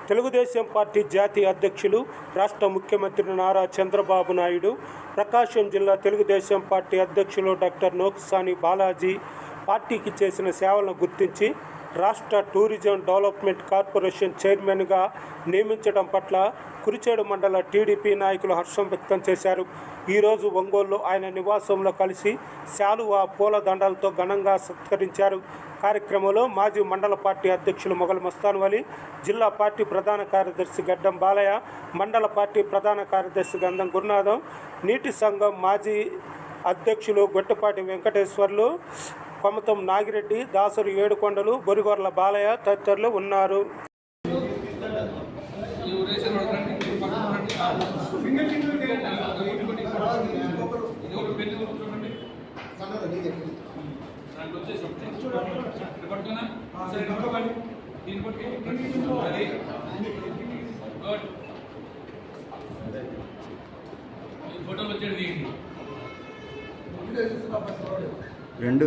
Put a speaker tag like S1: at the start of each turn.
S1: Telugu Desam party జాతీయ అధ్యక్షులు రాష్ట్ర ముఖ్యమంత్రి నారా చంద్రబాబు నాయుడు, ప్రకాశం జిల్లా తెలుగుదేశం పార్టీ అధ్యక్షులు డాక్టర్ నోక్సాని బాలాజీ పార్టీకి చేసిన సేవలను గుర్తించి రాష్ట్ర టూరిజం డెవలప్మెంట్ కార్పొరేషన్ చైర్మన్గా నియమించడం పట్ల కురిచేడు మండల టీడీపీ నాయకులు హర్షం వ్యక్తం చేశారు. ఈరోజు ఒంగోలులో ఆయన నివాసంలో కలిసి శాలువా పూలదండలతో ఘనంగా సత్కరించారు. కార్యక్రమంలో మాజీ మండల పార్టీ అధ్యక్షులు మొగల్ మస్తాన్ వలి, జిల్లా పార్టీ ప్రధాన కార్యదర్శి గడ్డం బాలయ్య, మండల పార్టీ ప్రధాన కార్యదర్శి గంధం గురునాథం, నీటి సంఘం మాజీ అధ్యక్షులు గొట్టపాటి వెంకటేశ్వర్లు, కొమతం నాగిరెడ్డి, దాసరి ఏడుకొండలు, బొరిగొర్ల బాలయ్య తదితరులు ఉన్నారు.
S2: రెండు